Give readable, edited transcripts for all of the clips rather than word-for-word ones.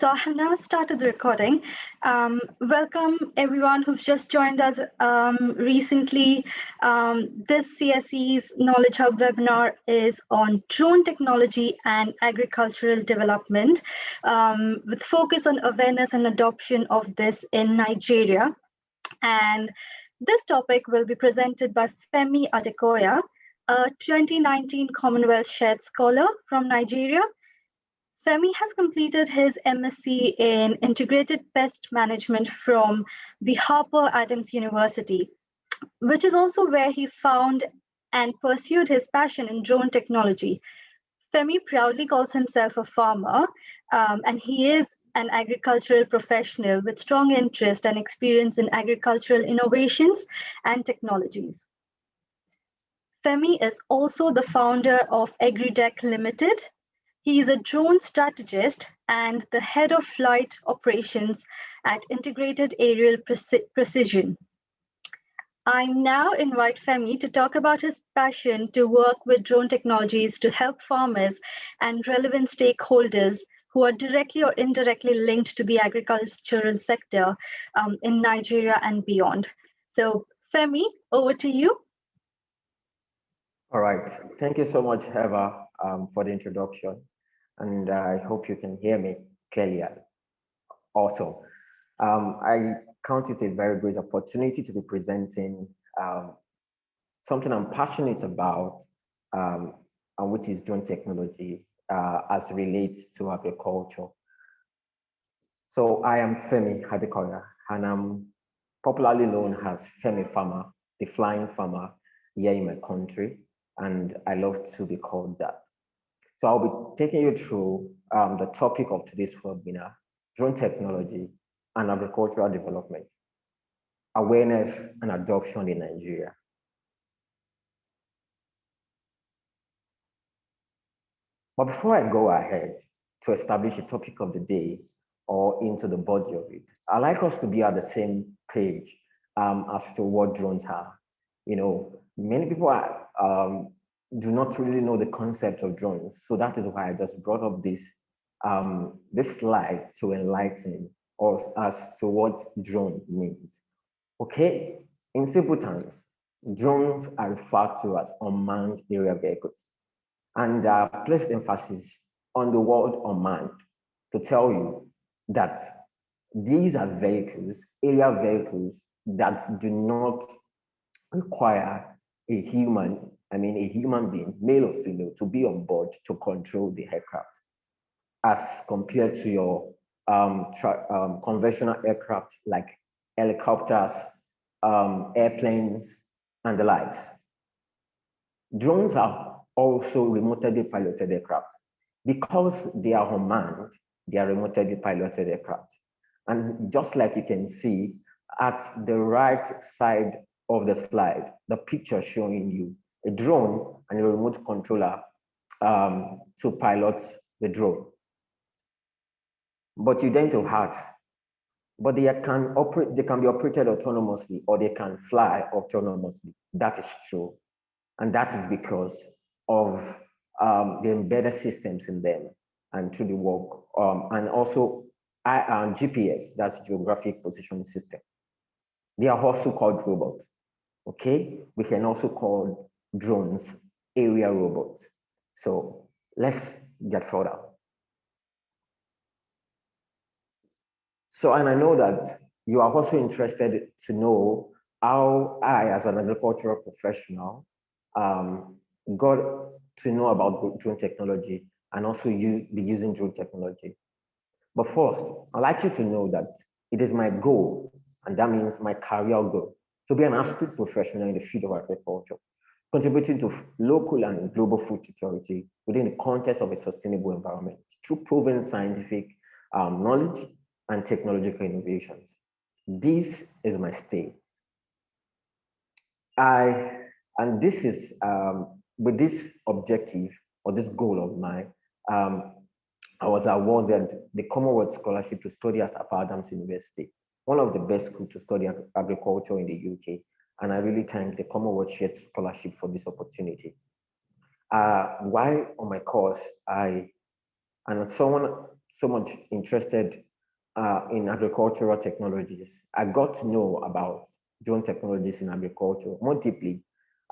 So I have now started the recording. Welcome everyone who've just joined us recently. This CSC's Knowledge Hub webinar is on drone technology and agricultural development, with focus on awareness and adoption of this in Nigeria. And this topic will be presented by Femi Adekoya, a 2019 Commonwealth Shared Scholar from Nigeria. Femi has completed his MSc in Integrated Pest Management from the Harper Adams University, which is also where he found and pursued his passion in drone technology. Femi proudly calls himself a farmer, and he is an agricultural professional with strong interest and experience in agricultural innovations and technologies. Femi is also the founder of Agridec Ltd. He is a drone strategist and the head of flight operations at Integrated Aerial Precision. I now invite Femi to talk about his passion to work with drone technologies to help farmers and relevant stakeholders who are directly or indirectly linked to the agricultural sector in Nigeria and beyond. So Femi, over to you. All right, thank you so much, Eva, for the introduction. And I hope you can hear me clearly also. I count it a very great opportunity to be presenting something I'm passionate about, and which is drone technology as relates to agriculture. So I am Femi Adekoya, and I'm popularly known as Femi Farmer, the flying farmer here in my country, and I love to be called that. So I'll be taking you through the topic of today's webinar, drone technology and agricultural development, awareness and adoption in Nigeria. But before I go ahead to establish the topic of the day or into the body of it, I'd like us to be at the same page as to what drones are. You know, many people are, do not really know the concept of drones. So that is why I just brought up this, this slide to enlighten us as to what drone means. Okay, in simple terms, drones are referred to as unmanned aerial vehicles. And placed emphasis on the word unmanned to tell you that these are vehicles, aerial vehicles that do not require a human being, male or female, to be on board to control the aircraft, as compared to your conventional aircraft like helicopters, airplanes, and the likes. Drones are also remotely piloted aircraft. Because they are unmanned, they are remotely piloted aircraft. And just like you can see at the right side of the slide, the picture showing you a drone and a remote controller to pilot the drone. But you then to ask, but they can be operated autonomously or they can fly autonomously. That is true. And that is because of the embedded systems in them and through the work, and also GPS, that's geographic positioning system. They are also called robots. Okay, we can also call drones area robots. So let's get further. So, and I know that you are also interested to know how I, as an agricultural professional, got to know about drone technology and also be using drone technology. But first, I'd like you to know that it is my goal, and that means my career goal, to be an astute professional in the field of agriculture, contributing to local and global food security within the context of a sustainable environment through proven scientific knowledge and technological innovations. This is my stay. And this is, with this objective or this goal of mine, I was awarded the Commonwealth Scholarship to study at Harper Adams University, one of the best schools to study agriculture in the UK. And I really thank the Commonwealth Shared Scholarship for this opportunity. While on my course, I and someone so much interested in agricultural technologies, I got to know about drone technologies in agriculture more deeply.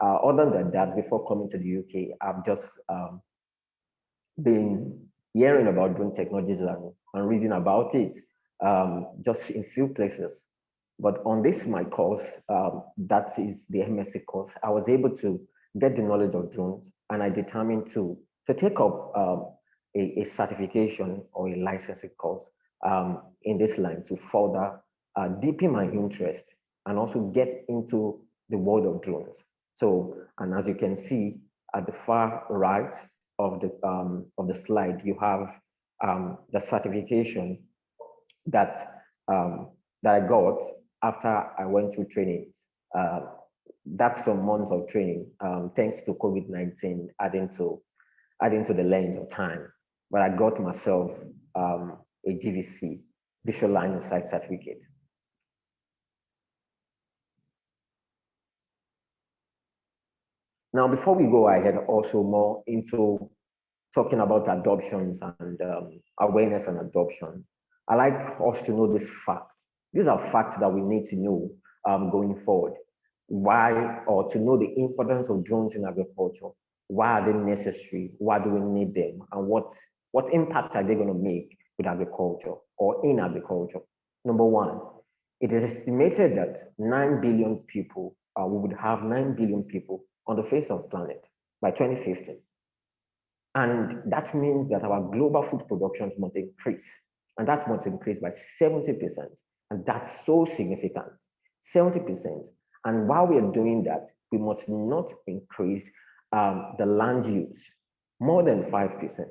Other than that, before coming to the UK, I've just been hearing about drone technologies and reading about it just in few places. But on this, my course, that is the MSc course, I was able to get the knowledge of drones, and I determined to take up a certification or a licensing course in this line to further deepen my interest and also get into the world of drones. So, and as you can see at the far right of the slide, you have the certification that that I got after I went through trainings. That's some months of training, thanks to COVID-19 adding to the length of time. But I got myself a GVC, Visual Line of Sight certificate. Now, before we go ahead, also more into talking about adoptions and awareness and adoption, I like us to know this fact. These are facts that we need to know going forward. Why, or to know the importance of drones in agriculture. Why are they necessary? Why do we need them? And what impact are they going to make with agriculture or in agriculture? Number one, it is estimated that 9 billion people, we would have 9 billion people on the face of the planet by 2050. And that means that our global food productions must increase. And that must increase by 70%. And that's so significant, 70%. And while we are doing that, we must not increase the land use more than 5%.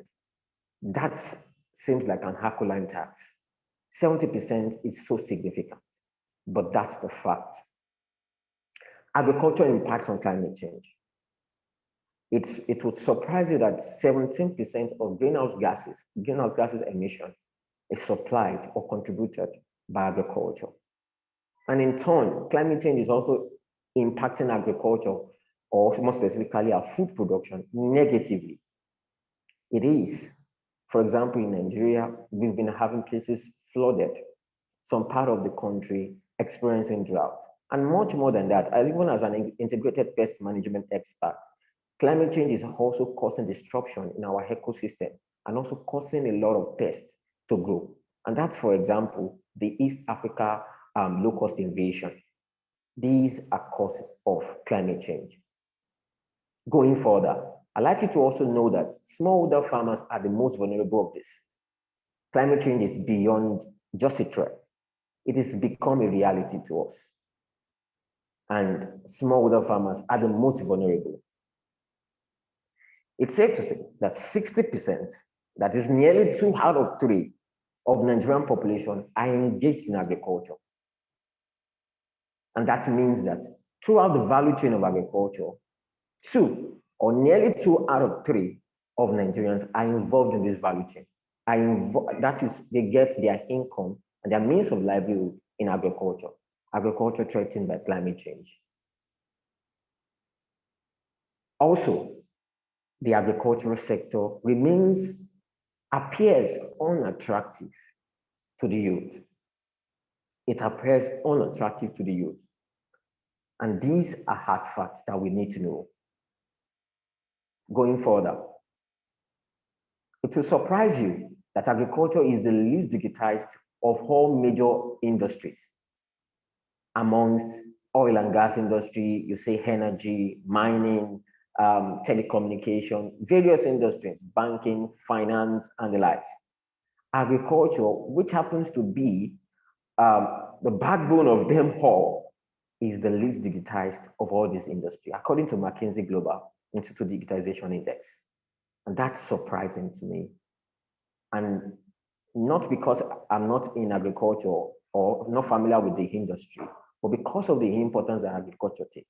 That seems like an Herculean tax. 70% is so significant, but that's the fact. Agriculture impacts on climate change. It would surprise you that 17% of greenhouse gases emission is supplied or contributed by agriculture. And in turn, climate change is also impacting agriculture, or more specifically our food production, negatively. It is. For example, in Nigeria, we've been having places flooded, some part of the country experiencing drought. And much more than that, even as an integrated pest management expert, climate change is also causing disruption in our ecosystem and also causing a lot of pests to grow. And that's, for example, the East Africa locust invasion. These are causes of climate change. Going further, I'd like you to also know that smallholder farmers are the most vulnerable of this. Climate change is beyond just a threat. It has become a reality to us. And smallholder farmers are the most vulnerable. It's safe to say that 60%, that is nearly 2 out of 3 of Nigerian population, are engaged in agriculture. And that means that throughout the value chain of agriculture, 2 or nearly 2 out of 3 of Nigerians are involved in this value chain. That is, they get their income and their means of livelihood in agriculture. Agriculture threatened by climate change. Also, the agricultural sector appears unattractive to the youth. It appears unattractive to the youth. And these are hard facts that we need to know. Going further, it will surprise you that agriculture is the least digitized of all major industries. Amongst oil and gas industry, you say energy, mining, telecommunication, various industries, banking, finance, and the likes. Agriculture, which happens to be the backbone of them all, is the least digitized of all these industries, according to McKinsey Global Institute Digitalization Index. And that's surprising to me. And not because I'm not in agriculture or not familiar with the industry, but because of the importance that agriculture takes.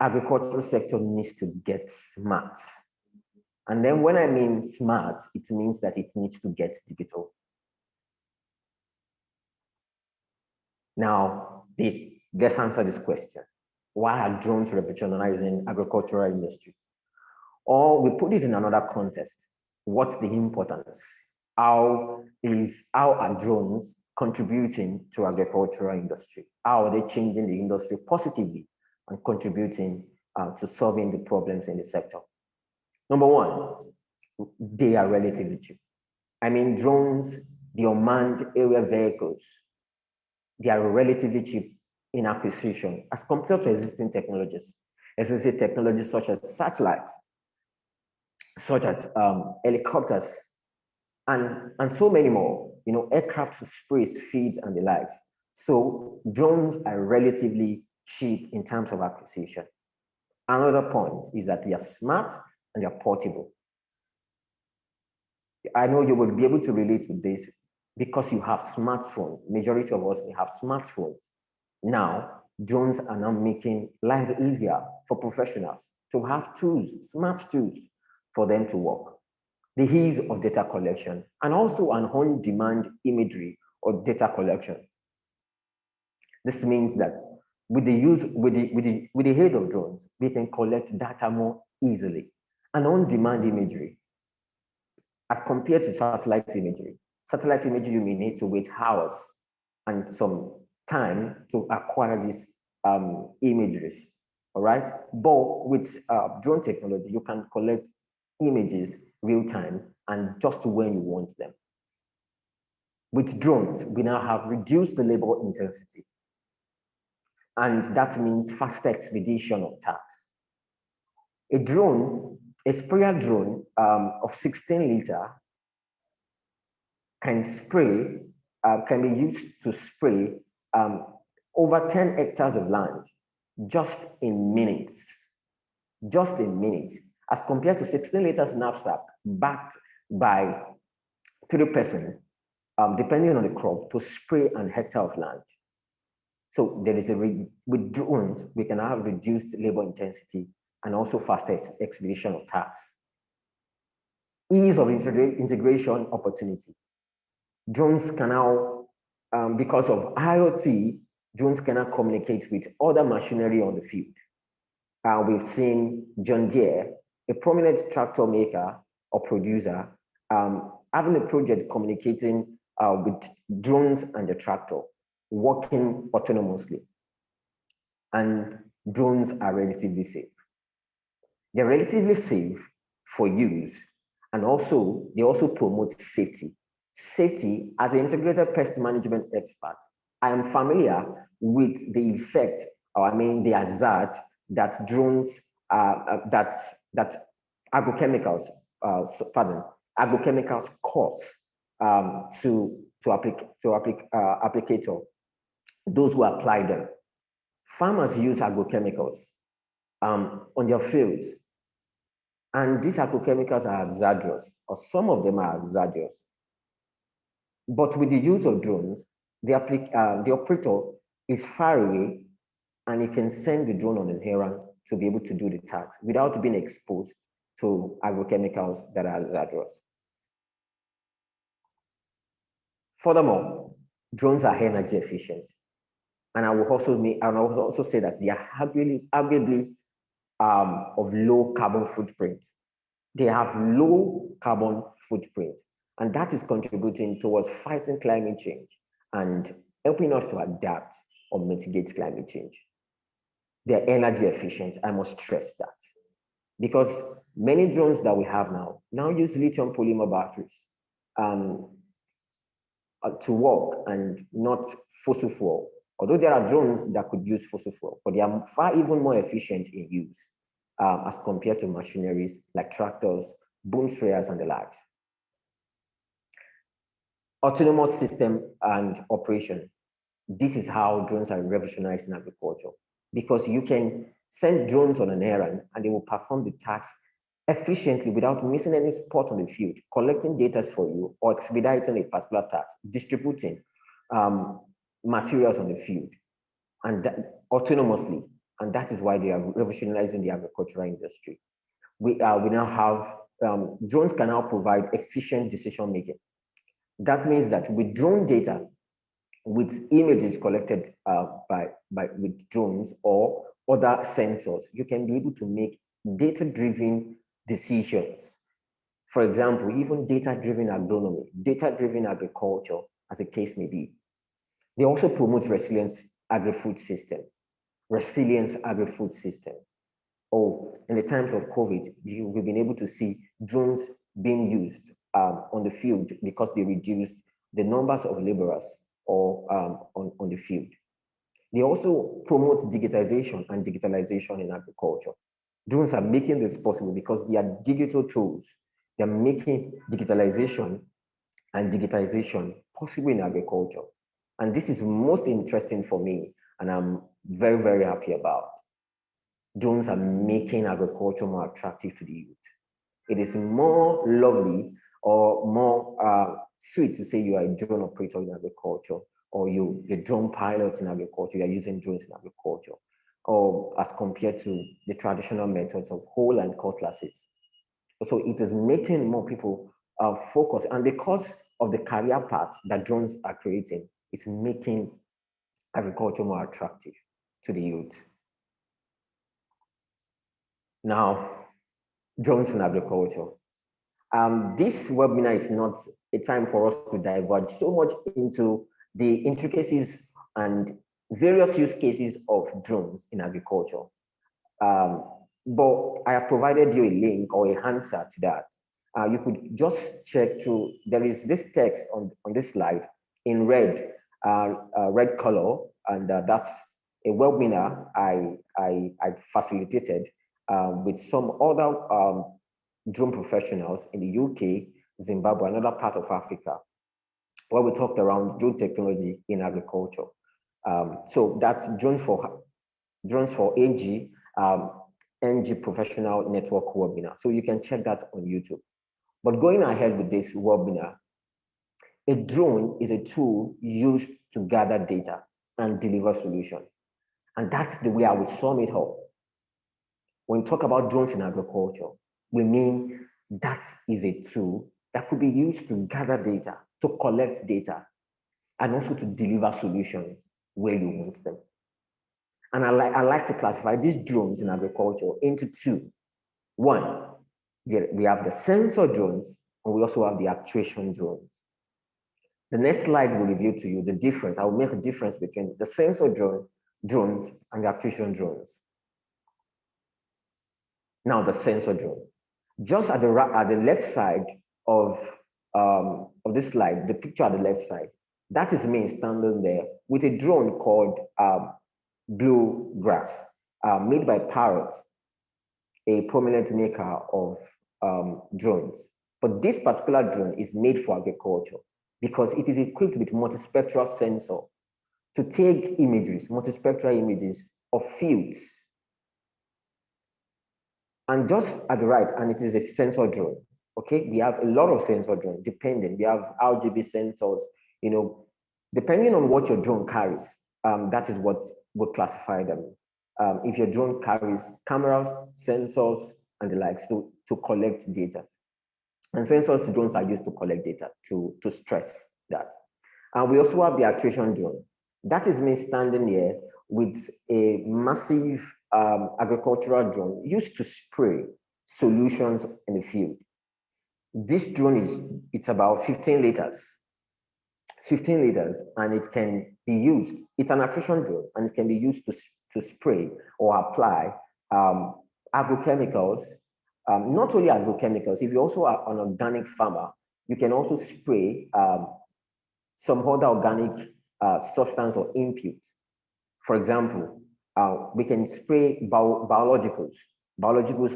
Agricultural sector needs to get smart. And then when I mean smart, it means that it needs to get digital. Now, let's answer this question. Why are drones revolutionizing agricultural industry? Or we put it in another context. What's the importance? How are drones contributing to agricultural industry? How are they changing the industry positively and contributing to solving the problems in the sector? Number one, they are relatively cheap. I mean, drones, the unmanned aerial vehicles, they are relatively cheap in acquisition as compared to existing technologies. Existing technologies such as satellites, such as helicopters, and so many more, aircraft to space, feeds, and the likes. So drones are relatively cheap in terms of acquisition. Another point is that they are smart and they are portable. I know you will be able to relate with this because you have smartphones. Majority of us may have smartphones. Now, drones are now making life easier for professionals to have tools, smart tools for them to work. The ease of data collection, and also an on-demand imagery or data collection. This means that with the aid of drones, we can collect data more easily. And on-demand imagery, as compared to satellite imagery. Satellite imagery, you may need to wait hours and some time to acquire these images, all right? But with drone technology, you can collect images real time and just when you want them. With drones, we now have reduced the labor intensity. And that means faster expedition of tasks. A sprayer drone of 16 liter can be used to spray over 10 hectares of land just in minutes. Just in minutes, as compared to 16 liters knapsack backed by 3 persons, depending on the crop, to spray an hectare of land. So there is with drones, we can have reduced labor intensity and also faster expedition of tasks. Ease of integration opportunity. Drones can now, because of IoT, drones can now communicate with other machinery on the field. We've seen John Deere, a prominent tractor maker or producer, having a project communicating with drones and the tractor, working autonomously. And drones are relatively safe. They're relatively safe for use, and they also promote safety. Safety, as an integrated pest management expert, I am familiar with the effect, the hazard that drones, that agrochemicals cause to applicator, those who apply them. Farmers use agrochemicals on their fields, and these agrochemicals are hazardous, or some of them are hazardous. But with the use of drones, the operator is far away, and he can send the drone on an errand to be able to do the task without being exposed to agrochemicals that are hazardous. Furthermore, drones are energy efficient. And I will also say that they are arguably of low carbon footprint. They have low carbon footprint, and that is contributing towards fighting climate change and helping us to adapt or mitigate climate change. They're energy efficient, I must stress that. Because many drones that we have now use lithium polymer batteries to work and not fossil fuel. Although there are drones that could use fossil fuel, but they are far even more efficient in use as compared to machineries like tractors, boom sprayers, and the likes. Autonomous system and operation. This is how drones are revolutionizing agriculture, because you can send drones on an errand and they will perform the task efficiently without missing any spot on the field, collecting data for you or expediting a particular task, distributing materials on the field, and autonomously. And that is why they are revolutionizing the agricultural industry. We now have, drones can now provide efficient decision making. That means that with drone data, with images collected with drones or other sensors, you can be able to make data-driven decisions For example, even data-driven agronomy, data-driven agriculture, as the case may be. They also promote resilience agri-food system, resilience agri-food system. Oh, in the times of COVID, we've been able to see drones being used on the field because they reduced the numbers of laborers or on the field. They also promote digitization and digitalization in agriculture. Drones are making this possible because they are digital tools. They're making digitalization and digitization possible in agriculture. And this is most interesting for me, and I'm very, very happy about. Drones are making agriculture more attractive to the youth. It is more lovely or more sweet to say you are a drone operator in agriculture, or you're a drone pilot in agriculture, you are using drones in agriculture, or as compared to the traditional methods of hoe and cutlasses. So it is making more people focus, and because of the career path that drones are creating, it's making agriculture more attractive to the youth. Now, drones in agriculture. This webinar is not a time for us to diverge so much into the intricacies and various use cases of drones in agriculture. But I have provided you a link or a answer to that. You could just check through, there is this text on this slide in red color, and that's a webinar I facilitated with some other drone professionals in the UK, Zimbabwe, another part of Africa, where we talked around drone technology in agriculture. So that's drones for AG, NG Professional Network webinar. So you can check that on YouTube. But going ahead with this webinar, a drone is a tool used to gather data and deliver solutions. And that's the way I would sum it up. When we talk about drones in agriculture, we mean that is a tool that could be used to gather data, to collect data, and also to deliver solutions where you want them. And I like to classify these drones in agriculture into two. One, we have the sensor drones, and we also have the actuation drones. The next slide will reveal to you the difference. I will make a difference between the sensor drones and the actuation drones. Now, the sensor drone. Just at the left side of this slide, the picture at the left side, that is me standing there with a drone called Bluegrass, made by Parrot, a prominent maker of drones. But this particular drone is made for agriculture because it is equipped with multispectral sensor to take images, multispectral images of fields. And just at the right, and it is a sensor drone, okay? We have a lot of sensor drones, depending. We have RGB sensors, you know, depending on what your drone carries, that is what would classify them. If your drone carries cameras, sensors, and the likes to collect data. And sensors drones are used to collect data, to stress that. And we also have the actuation drone. That is me standing here with a massive agricultural drone used to spray solutions in the field. This drone it's about 15 liters. 15 liters, and it can be used. It's an actuation drone, and it can be used to spray or apply agrochemicals. Not only agrochemicals, if you also are an organic farmer, you can also spray some other organic substance or input. For example, we can spray biologicals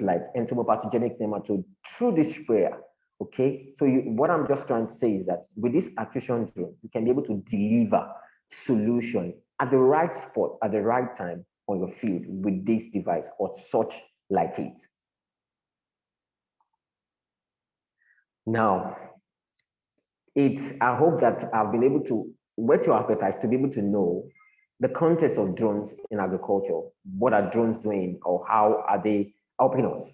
like entomopathogenic nematode through this sprayer. Okay, so what I'm just trying to say is that with this actuation drone, you can be able to deliver solution at the right spot, at the right time on your field with this device or such like it. Now, I hope that I've been able to whet your appetite to be able to know the context of drones in agriculture. What are drones doing, or how are they helping us?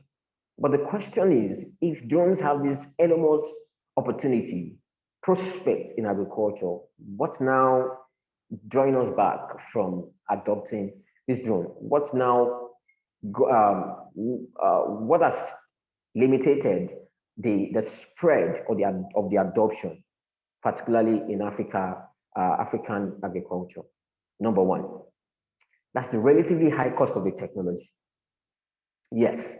But the question is, if drones have this enormous opportunity, prospect in agriculture, what's now drawing us back from adopting this drone? What's now, what has limited the spread or of the adoption, particularly in Africa, African agriculture. Number one, that's the relatively high cost of the technology. Yes,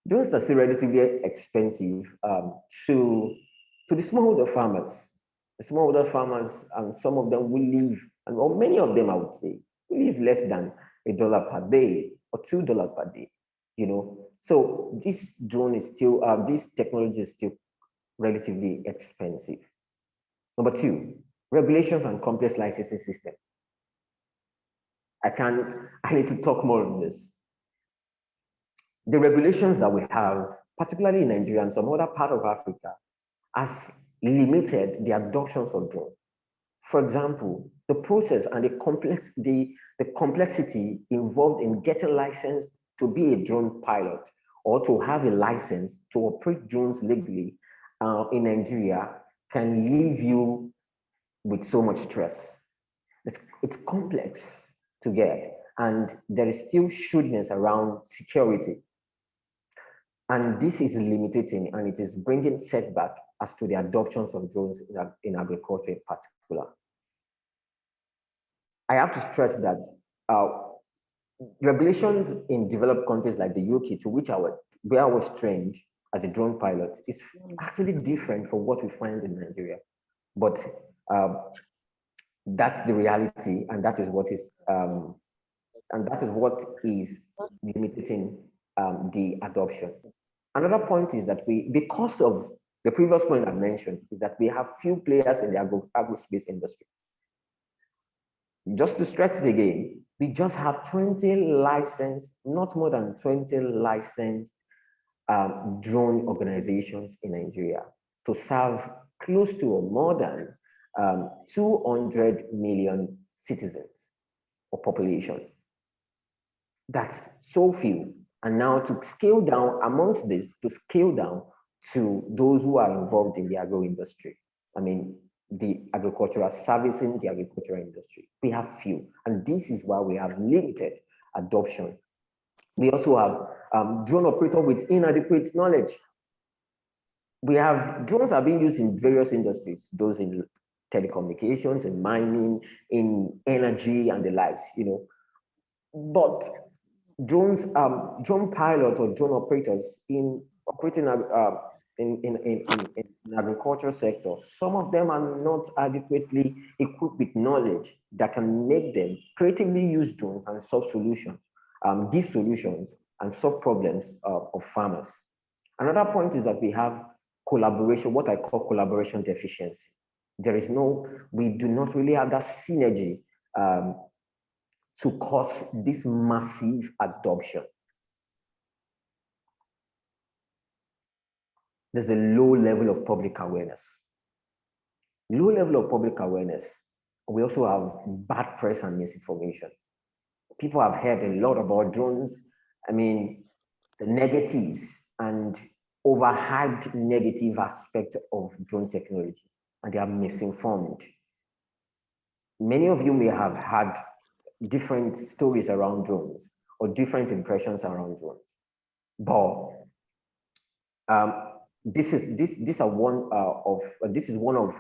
drones are still relatively expensive to the smallholder farmers. The smallholder farmers, and some of them will live, or many of them, I would say, will live less than $1 per day or $2 per day. You know, so this drone is still, this technology is still relatively expensive. Number two, regulations and complex licensing system. I need to talk more on this. The regulations that we have, particularly in Nigeria and some other part of Africa, has limited the adoptions of drones. For example, the process and the complexity involved in getting licensed to be a drone pilot or to have a license to operate drones legally in Nigeria can leave you with so much stress. It's complex to get, and there is still shrewdness around security. And this is limiting, and it is bringing setback as to the adoptions of drones in agriculture in particular. I have to stress that regulations in developed countries like the UK, to which where I was trained as a drone pilot, is actually different from what we find in Nigeria. But that's the reality, and that is what is limiting the adoption. Another point is that because of the previous point I mentioned, is that we have few players in the agro-space industry. Just to stress it again, we just have 20 licensed, not more than 20 licensed drone organizations in Nigeria to serve close to or more than 200 million citizens or population. That's so few. And now to scale down amongst this, to scale down to those who are involved in the agro industry. I mean, the agricultural servicing the agricultural industry. We have few, and this is why we have limited adoption. We also have drone operator with inadequate knowledge. We have drones are being used in various industries, those in telecommunications, in mining, in energy, and the likes, you know. But drones, drone pilots or drone operators in operating in agricultural sector, some of them are not adequately equipped with knowledge that can make them creatively use drones and solve solutions, these solutions and solve problems of farmers. Another point is that we have collaboration, what I call collaboration deficiency. We do not really have that synergy to cause this massive adoption. There's a low level of public awareness. Low level of public awareness. We also have bad press and misinformation. People have heard a lot about drones. I mean, the negatives and overhyped negative aspect of drone technology, and they are misinformed. Many of you may have had different stories around drones or different impressions around drones, but this is one of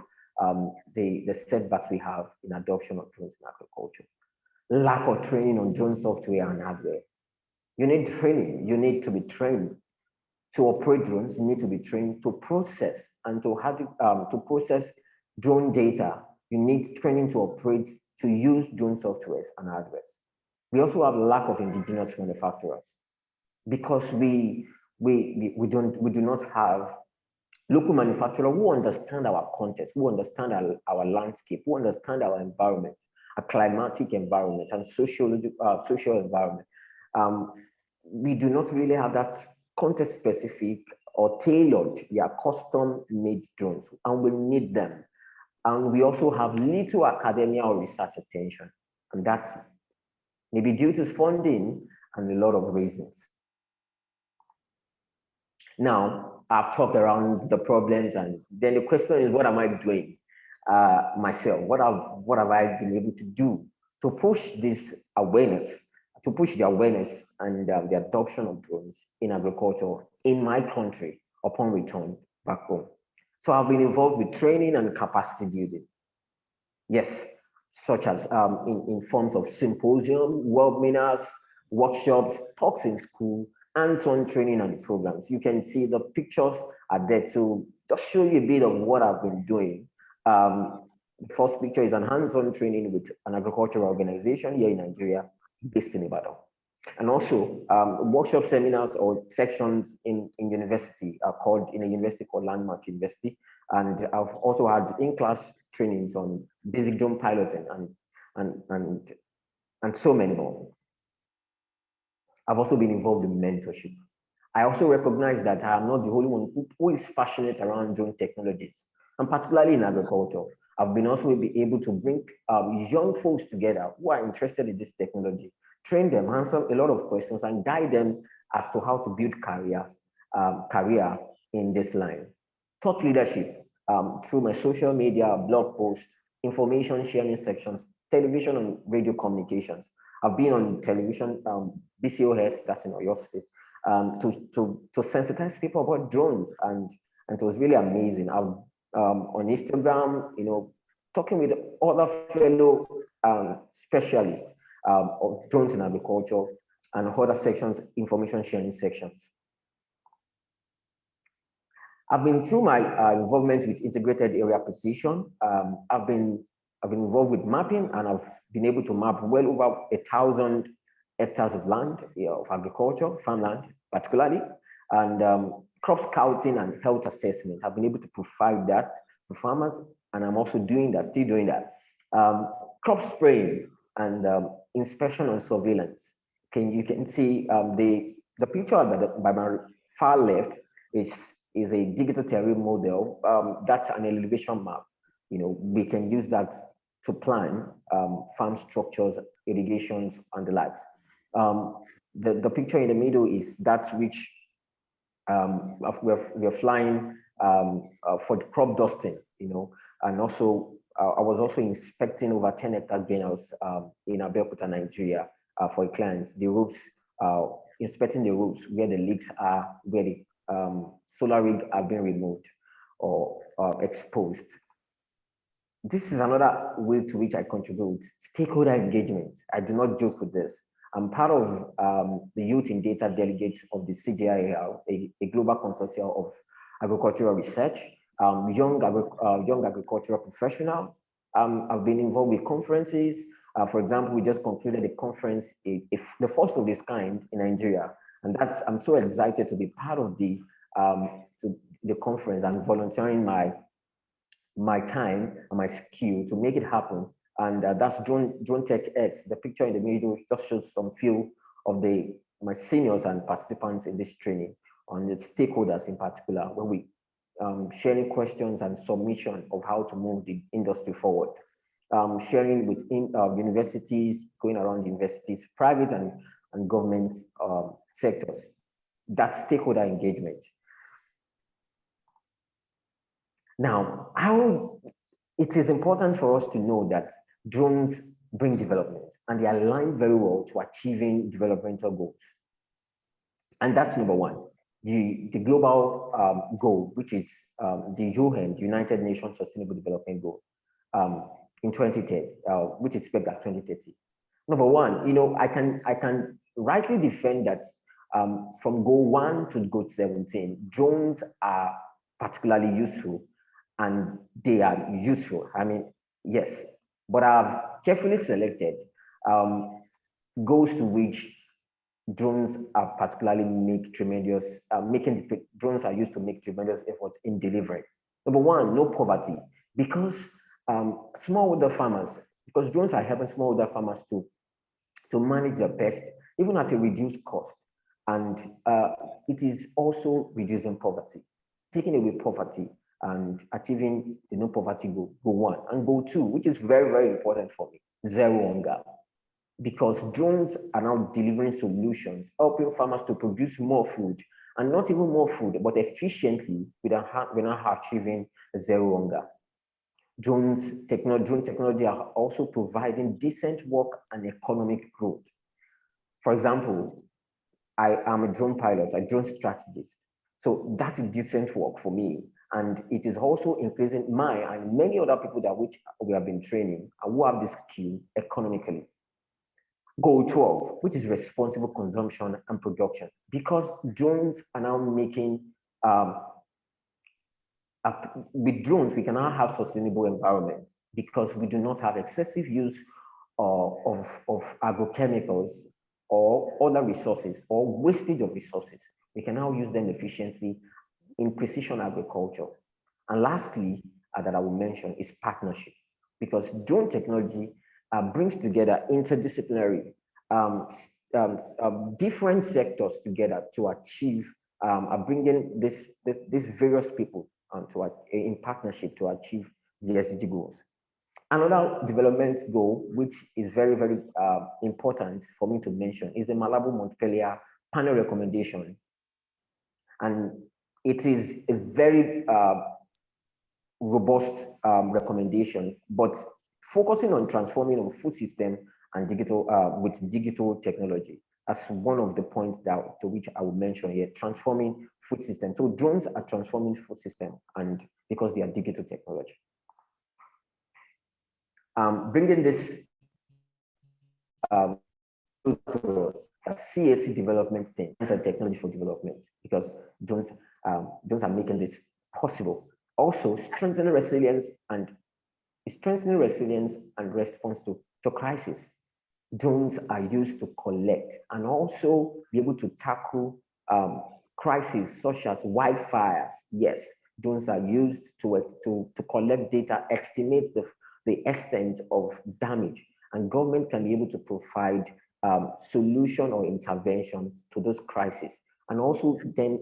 the setbacks we have in adoption of drones in agriculture. Lack of training on drone software and hardware. You need training. You need to be trained to operate drones. You need to be trained to process and to process drone data. You need training to operate, to use drone softwares and hardware. We also have lack of indigenous manufacturers because we do not have local manufacturers who understand our context, who understand our landscape, who understand our environment, a climatic environment and social environment. We do not really have that context specific or tailored, custom-made drones, and we need them. And we also have little academia or research attention, and that's maybe due to funding and a lot of reasons. Now, I've talked around the problems, and then the question is, what am I doing myself? What have I been able to do to push this awareness, to push the awareness and the adoption of drones in agriculture in my country upon return back home. So I've been involved with training and capacity building. Yes, such as in forms of symposium, webinars, workshops, talks in school, hands-on training and programs. You can see the pictures are there to just show you a bit of what I've been doing. The first picture is an hands-on training with an agricultural organization here in Nigeria, based in Ibadan. And also workshop seminars or sections in university are called, in a university called Landmark University. And I've also had in-class trainings on basic drone piloting and so many more. I've also been involved in mentorship. I also recognize that I am not the only one who is passionate around drone technologies, and particularly in agriculture. I've been also able to bring young folks together who are interested in this technology, train them, answer a lot of questions, and guide them as to how to build career in this line. Thought leadership through my social media, blog posts, information sharing sections, television and radio communications. I've been on television, BCOS, that's in Oyo State, to sensitize people about drones, and it was really amazing. I've on Instagram, talking with other fellow specialists of drones in agriculture and other sections, information sharing sections. I've been through my involvement with integrated area precision. I've been involved with mapping, and I've been able to map well over 1,000 hectares of land, of agriculture, farmland particularly, and crop scouting and health assessment. I've been able to provide that to farmers, and I'm also doing that, still doing that. Crop spraying and inspection and surveillance. You can see the picture by my far left is a digital terrain model. That's an elevation map. We can use that to plan farm structures, irrigations, and the likes. The picture in the middle is that which we're flying for the crop dusting, and also I was also inspecting over 10 hectare greenhouse in Abeokuta, Nigeria, for a client. The roofs, inspecting the roofs where the leaks are, where the solar rig are being removed or exposed. This is another way to which I contribute. Stakeholder engagement. I do not joke with this. I'm part of the Youth in Data Delegates of the CGIAR, a global consortium of agricultural research, young agricultural professionals. I've been involved with conferences. For example, we just concluded a conference, the first of this kind in Nigeria, and I'm so excited to be part of the conference and volunteering my time and my skill to make it happen. And that's Drone Tech X. The picture in the middle just shows some few of my seniors and participants in this training, on the stakeholders in particular, where we sharing questions and submission of how to move the industry forward. Sharing with universities, going around universities, private and government sectors. That's stakeholder engagement. Now, how it is important for us to know that drones bring development, and they align very well to achieving developmental goals. And that's number one, the global goal, which is the UN, the United Nations Sustainable Development Goal, in 2030, which is spec at 2030. Number one, I can rightly defend that from goal 1 to goal 17, drones are particularly useful, and they are useful. I mean, yes, but I've carefully selected goals to which drones are particularly drones are used to make tremendous efforts in delivery. Number one, no poverty, because smallholder farmers, because drones are helping smallholder farmers to manage their pests, even at a reduced cost. And it is also reducing poverty, taking away poverty and achieving the no poverty goal 1. And goal 2, which is very, very important for me, zero hunger. Because drones are now delivering solutions, helping farmers to produce more food, and not even more food, but efficiently without achieving zero hunger. Drone technology are also providing decent work and economic growth. For example, I am a drone pilot, a drone strategist. So that's decent work for me. And it is also increasing my and many other people that which we have been training and who have this skill economically. Goal 12, which is responsible consumption and production, because drones are now making, with drones, we can now have sustainable environment because we do not have excessive use of agrochemicals or other resources or wastage of resources. We can now use them efficiently in precision agriculture. And lastly, that I will mention is partnership, because drone technology brings together interdisciplinary different sectors together to achieve, bringing these various people in partnership to achieve the SDG goals. Another development goal, which is very, very important for me to mention, is the Malabo Montpellier panel recommendation. And it is a very robust recommendation, but focusing on transforming on food system and digital with digital technology. That's one of the points to which I will mention here, transforming food system. So drones are transforming food system, and because they are digital technology. Bringing this to us, a CSC development thing, it's a technology for development, because drones are making this possible. Also, strengthening resilience and response to crisis. Drones are used to collect and also be able to tackle crises such as wildfires. Yes, drones are used to collect data, estimate the extent of damage, and government can be able to provide solution or interventions to those crises. And also then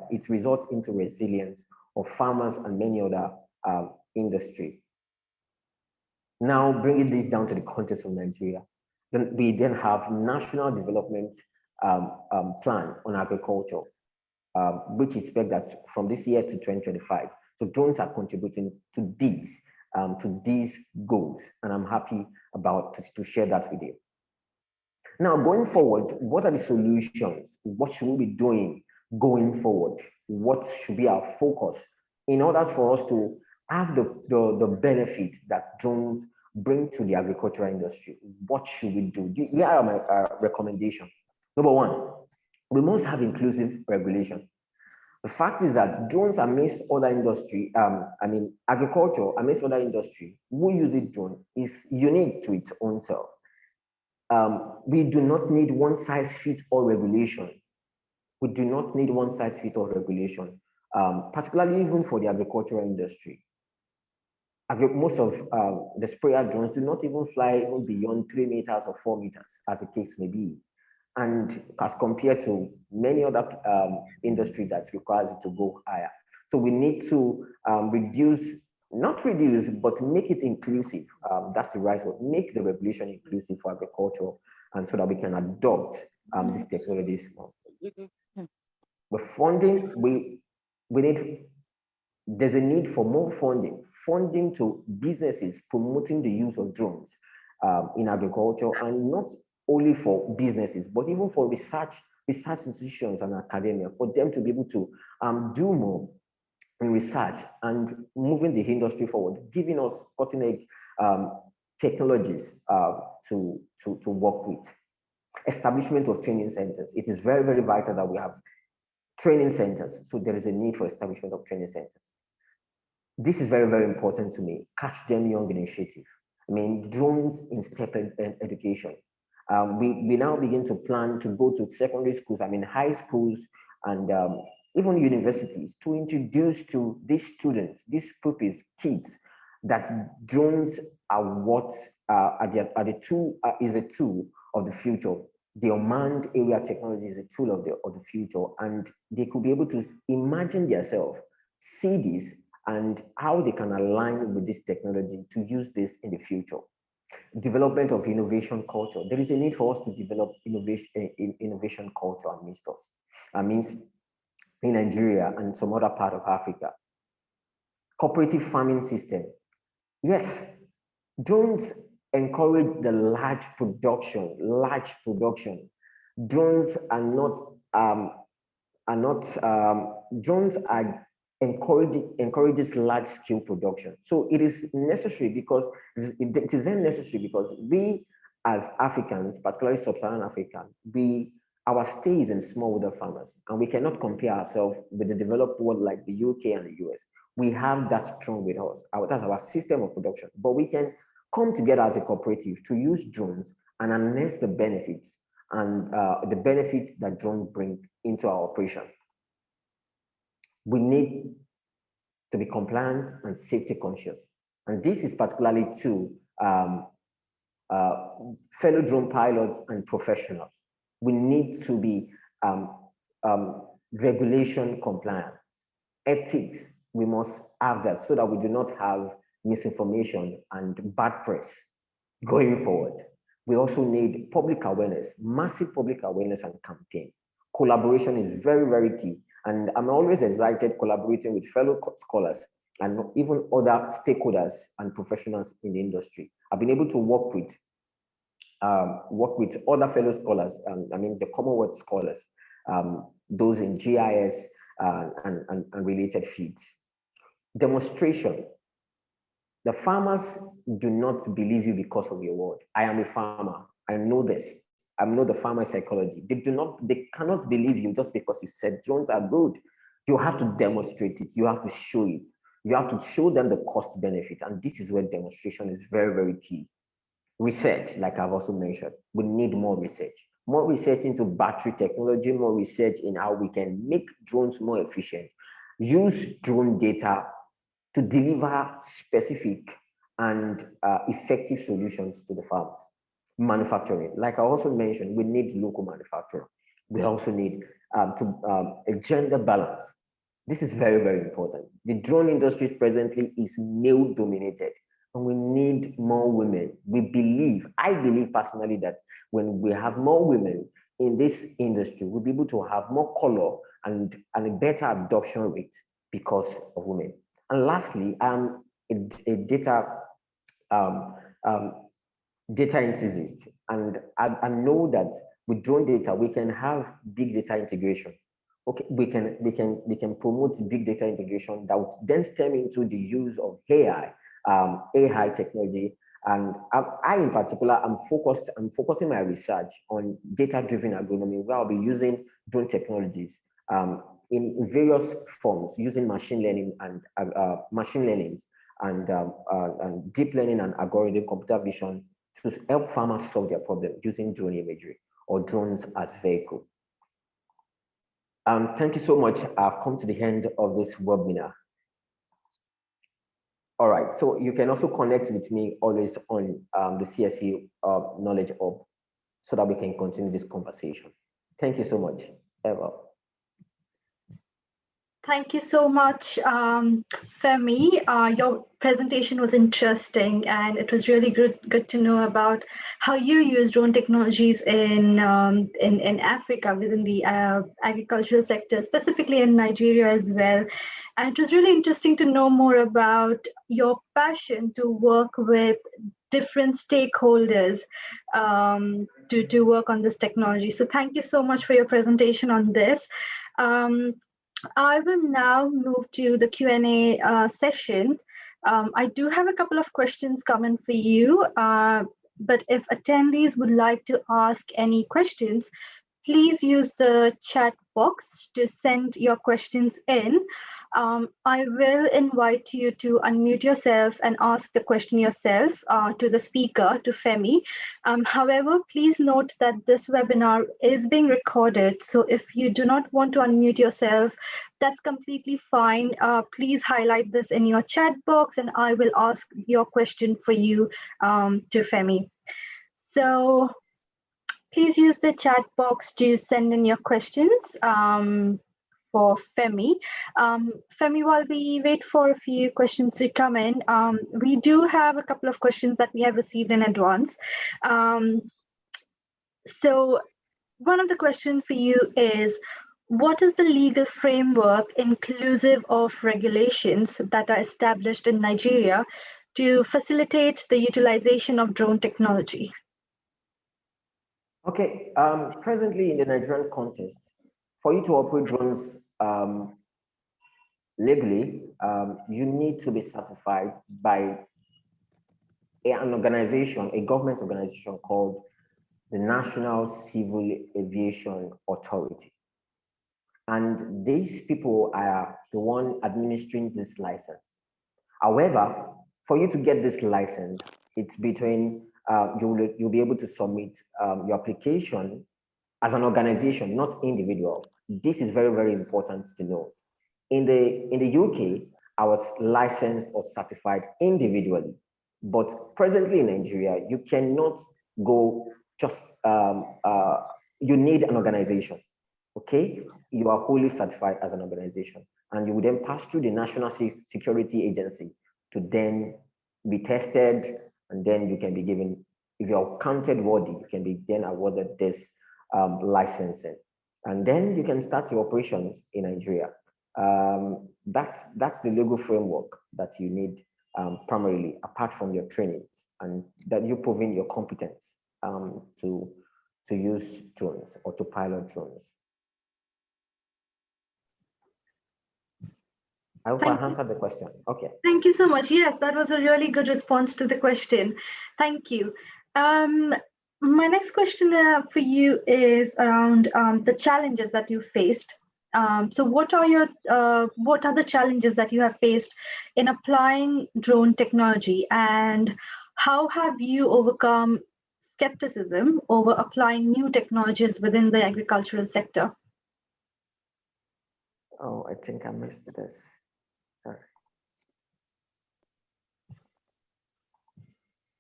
it results into resilience of farmers and many other industry. Now bringing this down to the context of Nigeria, we then have National Development Plan on Agriculture, which is expected that from this year to 2025. So drones are contributing to these goals, and I'm happy to share that with you. Now, going forward, what are the solutions? What should we be doing going forward? What should be our focus in order for us to have the benefit that drones bring to the agricultural industry? What should we do? Here are my recommendations. Number one, we must have inclusive regulation. The fact is that drones amidst other industry, agriculture amidst other industry, who uses drone is unique to its own self. We do not need one size fits all regulation. We do not need one size fits all regulation, particularly even for the agricultural industry. Most of the sprayer drones do not even fly even beyond 3 meters or 4 meters, as the case may be. And as compared to many other industry that requires it to go higher. So we need to not reduce, but make it inclusive. That's the right word. Make the regulation inclusive for agriculture, and so that we can adopt these technologies. The funding, there's a need for more funding to businesses promoting the use of drones in agriculture, and not only for businesses, but even for research institutions and academia, for them to be able to do more in research and moving the industry forward, giving us cutting-edge technologies to work with. Establishment of training centers. It is very, very vital that we have training centers. So there is a need for establishment of training centers. This is very, very important to me. Catch them young initiative. I mean, drones in STEP education. We now begin to plan to go to secondary schools, high schools, and even universities, to introduce to these students, these pupils, kids, that drones are what is a tool of the future. The unmanned area technology is a tool of the future, and they could be able to imagine themselves, see this, and how they can align with this technology to use this in the future. Development of innovation culture. There is a need for us to develop innovation culture amidst us. In Nigeria and some other part of Africa. Cooperative farming system. Yes, drones encourage the large production. Drones are not, drones are encourages large-scale production. So it is necessary because it is then necessary because we as Africans, particularly sub-Saharan African, our stay is in smallholder farmers, and we cannot compare ourselves with the developed world like the UK and the US. We have that strong with us. That's our system of production. But we can come together as a cooperative to use drones and harness the benefits and the benefits that drones bring into our operation. We need to be compliant and safety conscious. And this is particularly to fellow drone pilots and professionals. We need to be regulation compliant. Ethics, we must have that so that we do not have misinformation and bad press going forward. We also need public awareness, massive public awareness and campaign. Collaboration is very, very key. And I'm always excited collaborating with fellow scholars and even other stakeholders and professionals in the industry. I've been able to work with other fellow scholars, the Commonwealth scholars, those in GIS and related fields. Demonstration. The farmers do not believe you because of your word. I am a farmer. I know this. I know the farmer psychology. They cannot believe you just because you said drones are good. You have to demonstrate it. You have to show it. You have to show them the cost benefit. And this is where demonstration is very, very key. Research, like I've also mentioned, we need more research. More research into battery technology, more research in how we can make drones more efficient. Use drone data to deliver specific and effective solutions to the farmers. Manufacturing, like I also mentioned, we need local manufacturing. We also need a gender balance. This is very, very important. The drone industry presently is male dominated, and we need more women. I believe personally that when we have more women in this industry, we'll be able to have more color and a better adoption rate because of women. And lastly, I'm a data enthusiast, and I know that with drone data we can have big data integration. Okay, we can promote big data integration that would then stem into the use of AI technology. And I in particular, I'm focusing my research on data-driven agronomy, where I'll be using drone technologies in various forms, using machine learning and deep learning and algorithm computer vision to help farmers solve their problem using drone imagery or drones as vehicle. Thank you so much. I've come to the end of this webinar. All right, so you can also connect with me always on the CSC Knowledge Hub so that we can continue this conversation. Thank you so much, Eva. Thank you so much, Femi. Your presentation was interesting, and it was really good to know about how you use drone technologies in Africa within the agricultural sector, specifically in Nigeria as well. And it was really interesting to know more about your passion to work with different stakeholders to work on this technology. So thank you so much for your presentation on this. I will now move to the Q&A session. I do have a couple of questions coming for you, but if attendees would like to ask any questions, please use the chat box to send your questions in. I will invite you to unmute yourself and ask the question yourself to the speaker, to Femi. However, please note that this webinar is being recorded. So if you do not want to unmute yourself, that's completely fine. Please highlight this in your chat box and I will ask your question for you to Femi. So please use the chat box to send in your questions. For Femi. Femi, while we wait for a few questions to come in, we do have a couple of questions that we have received in advance. So one of the questions for you is, what is the legal framework inclusive of regulations that are established in Nigeria to facilitate the utilization of drone technology? Okay, presently in the Nigerian context, for you to operate drones, legally, you need to be certified by an organization, a government organization called the National Civil Aviation Authority. And these people are the one administering this license. However, for you to get this license, it's between, you'll be able to submit your application as an organization, not individual. This is very, very important to know. In the UK, I was licensed or certified individually, but presently in Nigeria, you cannot go just, you need an organization, okay? You are wholly certified as an organization, and you will then pass through the National Security Agency to then be tested, and then you can be given, if you're counted worthy, you can be then awarded this licensing. And then you can start your operations in Nigeria. That's the legal framework that you need primarily, apart from your trainings, and that you proving your competence to use drones or to pilot drones. I hope I answered the question. Okay. Thank you so much. Yes, that was a really good response to the question. Thank you. My next question for you is around the challenges that you faced. So what are the challenges that you have faced in applying drone technology, and how have you overcome skepticism over applying new technologies within the agricultural sector? Oh, I think I missed this. Sorry.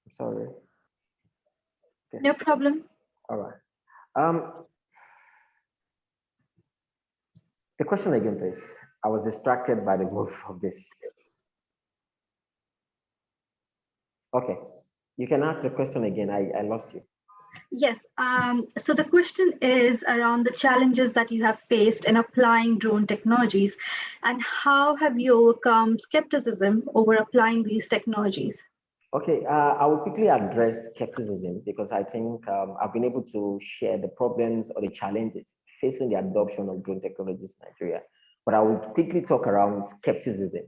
I'm sorry. Okay. No problem. All right. The question again, please. I was distracted by the growth of this. Okay, you can ask the question again. I lost you. Yes, so the question is around the challenges that you have faced in applying drone technologies, and how have you overcome skepticism over applying these technologies? Okay, I will quickly address skepticism because I think I've been able to share the problems or the challenges facing the adoption of drone technologies in Nigeria. But I will quickly talk around skepticism.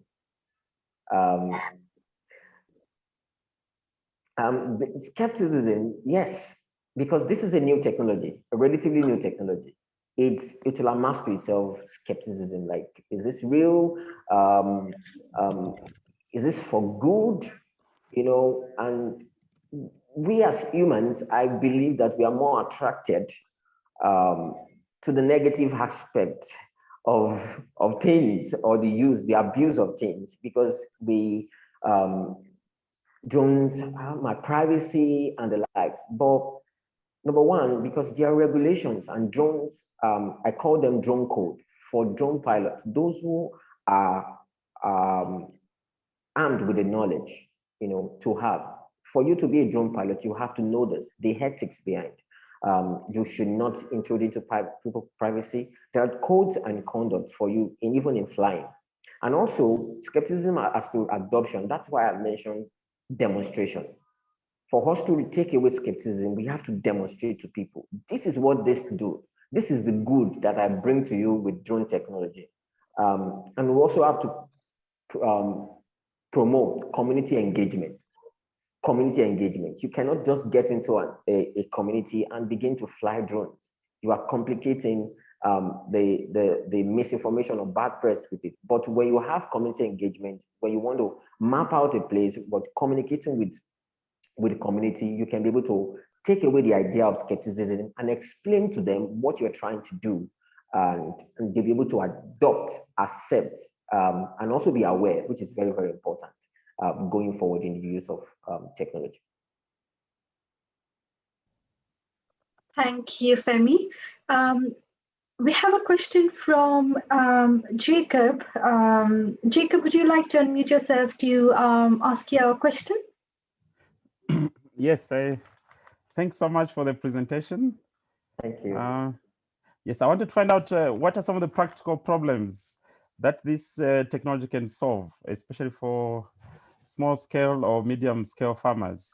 Skepticism, yes, because this is a new technology, a relatively new technology. It will amass to itself skepticism, like, is this real? Is this for good? You know, and we as humans, I believe that we are more attracted to the negative aspect of things, or the abuse of things, because we drones have my privacy and the likes. But number one, because there are regulations and drones, I call them drone code for drone pilots, those who are armed with the knowledge, you know, to have. For you to be a drone pilot, you have to know this, the ethics behind. You should not intrude into people's privacy. There are codes and conduct for you, even in flying. And also, skepticism as to adoption. That's why I mentioned demonstration. For us to take away skepticism, we have to demonstrate to people. This is what this do. This is the good that I bring to you with drone technology. And we also have to promote community engagement. Community engagement. You cannot just get into a community and begin to fly drones. You are complicating the misinformation or bad press with it. But when you have community engagement, when you want to map out a place, but communicating with the community, you can be able to take away the idea of skepticism and explain to them what you're trying to do, and they'll be able to adopt, accept, and also be aware, which is very, very important going forward in the use of technology. Thank you, Femi. We have a question from Jacob. Jacob, would you like to unmute yourself to ask your question? Yes, thanks so much for the presentation. Thank you. Yes, I wanted to find out what are some of the practical problems that this technology can solve, especially for small scale or medium scale farmers.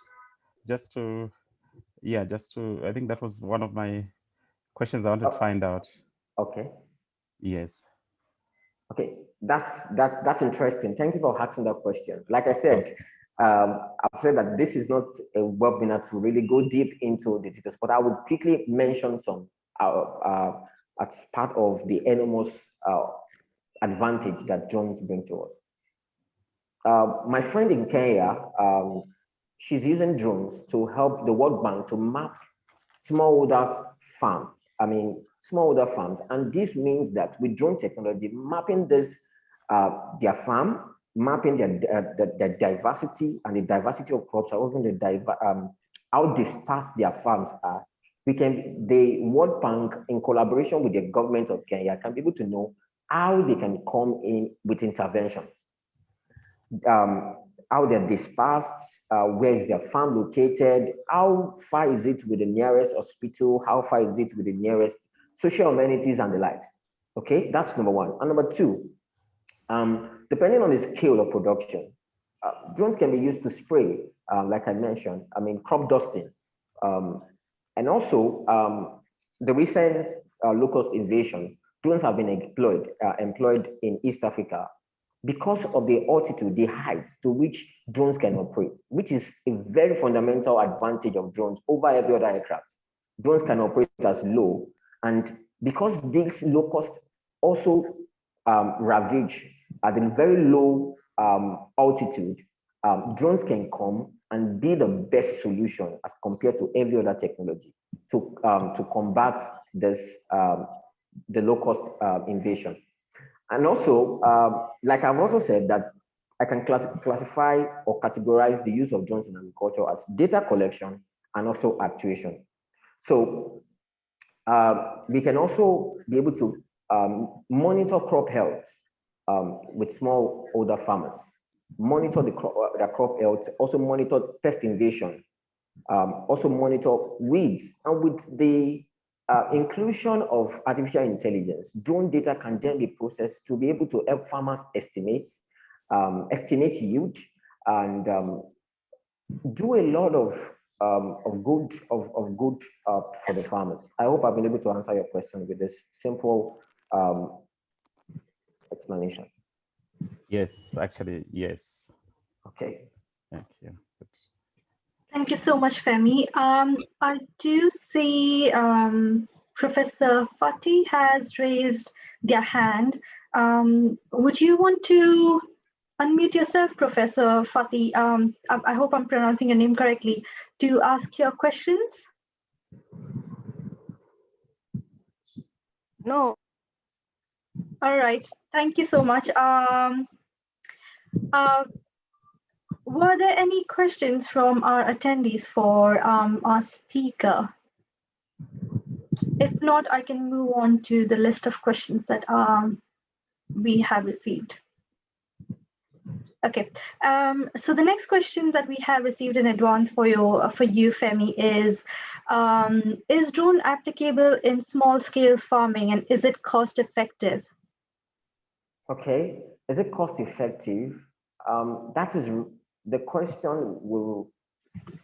I think that was one of my questions I wanted to find out. Okay. Yes. Okay. That's interesting. Thank you for asking that question. Like I said, I've said that this is not a webinar to really go deep into the details, but I would quickly mention some as part of the enormous advantage that drones bring to us. My friend in Kenya, she's using drones to help the World Bank to map smallholder farms. Smallholder farms, and this means that with drone technology, mapping this their farm, mapping their diversity and the diversity of crops, or even how dispersed their farms are. The World Bank, in collaboration with the government of Kenya, can be able to know how they can come in with intervention. How they're dispersed, where is their farm located, how far is it with the nearest hospital, how far is it with the nearest social amenities and the likes. Okay, that's number one. And number two, depending on the scale of production, drones can be used to spray, like I mentioned, crop dusting. And also, the recent locust invasion, drones have been employed in East Africa because of the altitude, the height to which drones can operate, which is a very fundamental advantage of drones over every other aircraft. Drones can operate as low, and because these locusts also ravage at a very low altitude, drones can come and be the best solution as compared to every other technology to combat this the locust invasion. And also, like I've also said, that I can classify or categorize the use of drones in agriculture as data collection and also actuation. So we can also be able to monitor crop health with smallholder farmers, monitor the crop health, also monitor pest invasion, also monitor weeds. And with the inclusion of artificial intelligence, drone data can then be processed to be able to help farmers estimate yield, and do a lot of good for the farmers. I hope I've been able to answer your question with this simple explanation. Yes, actually, yes. Okay. Thank you. Thank you so much, Femi. I do see Professor Fati has raised their hand. Would you want to unmute yourself, Professor Fati? I hope I'm pronouncing your name correctly, to ask your questions. No. All right, thank you so much. Were there any questions from our attendees for our speaker? If not, I can move on to the list of questions that we have received. Okay, so the next question that we have received in advance for you, Femi, is drone applicable in small-scale farming, and is it cost-effective? Okay, is it cost-effective? That is the question will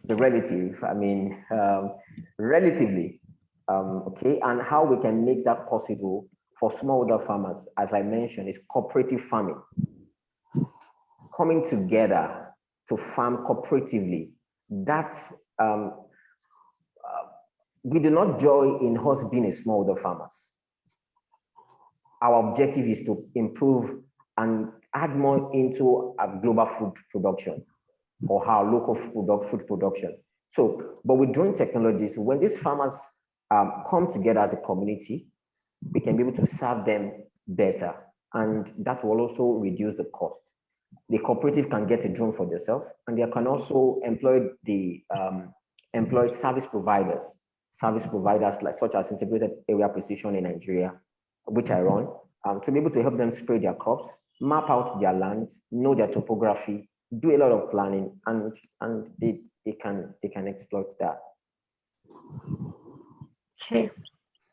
be relative. Relatively, okay, and how we can make that possible for smallholder farmers, as I mentioned, is cooperative farming. Coming together to farm cooperatively. That we do not joy in us being a smallholder farmers. Our objective is to improve and add more into our global food production or our local food production. So, but with drone technologies, when these farmers come together as a community, we can be able to serve them better, and that will also reduce the cost. The cooperative can get a drone for themselves, and they can also employ service providers like such as Integrated Area Precision in Nigeria, which I run, to be able to help them spray their crops, map out their land, know their topography, do a lot of planning, and they can exploit that. Okay.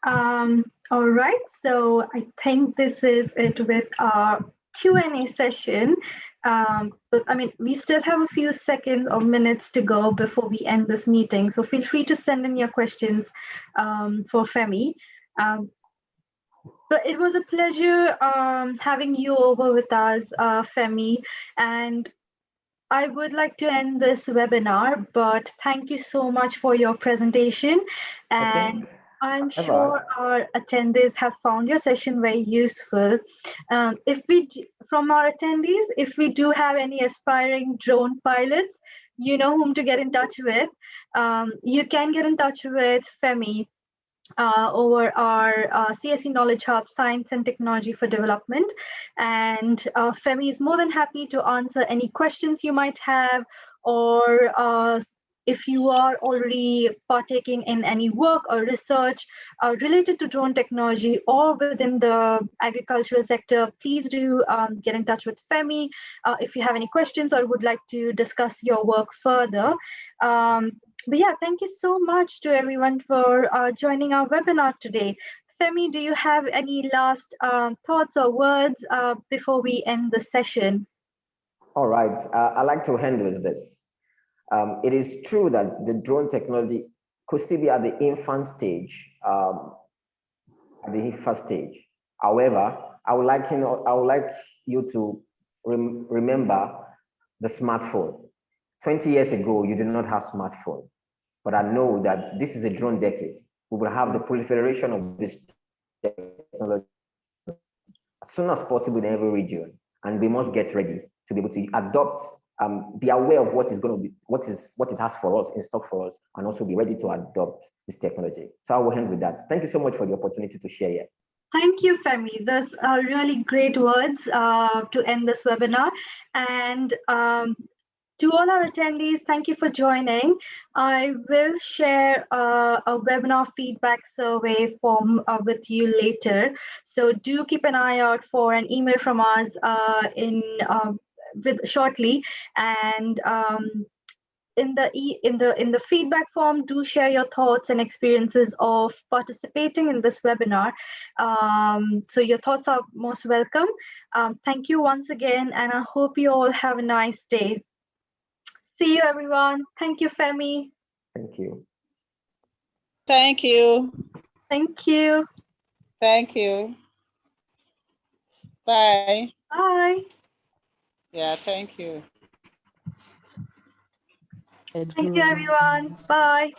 All right. So I think this is it with our Q&A session. But we still have a few seconds or minutes to go before we end this meeting. So feel free to send in your questions for Femi. But it was a pleasure having you over with us, Femi. And I would like to end this webinar, but thank you so much for your presentation. I think, And I'm Eva, sure our attendees have found your session very useful. From our attendees, if we do have any aspiring drone pilots, you know whom to get in touch with. You can get in touch with Femi over our CSC Knowledge Hub, Science and Technology for Development. And Femi is more than happy to answer any questions you might have, or if you are already partaking in any work or research related to drone technology or within the agricultural sector, please do get in touch with Femi if you have any questions or would like to discuss your work further. But yeah, thank you so much to everyone for joining our webinar today. Femi, do you have any last thoughts or words before we end the session? all right. I'd like to end with this. It is true that the drone technology could still be at the infant stage, at the first stage. However, I would like you to remember the smartphone. 20 years ago, you did not have smartphone, but I know that this is a drone decade. We will have the proliferation of this technology as soon as possible in every region, and we must get ready to be able to adopt, be aware of what is going to be, what it has for us in stock for us, and also be ready to adopt this technology. So I will end with that. Thank you so much for the opportunity to share here. Thank you, Femi. Those are really great words to end this webinar. And to all our attendees, thank you for joining. I will share a webinar feedback survey form with you later. So do keep an eye out for an email from us shortly. And in the feedback form, do share your thoughts and experiences of participating in this webinar. So your thoughts are most welcome. Thank you once again, and I hope you all have a nice day. See you, everyone. Thank you, Femi. Thank you. Thank you. Thank you. Thank you. Bye. Bye. Yeah, thank you. Thank you, everyone. Bye.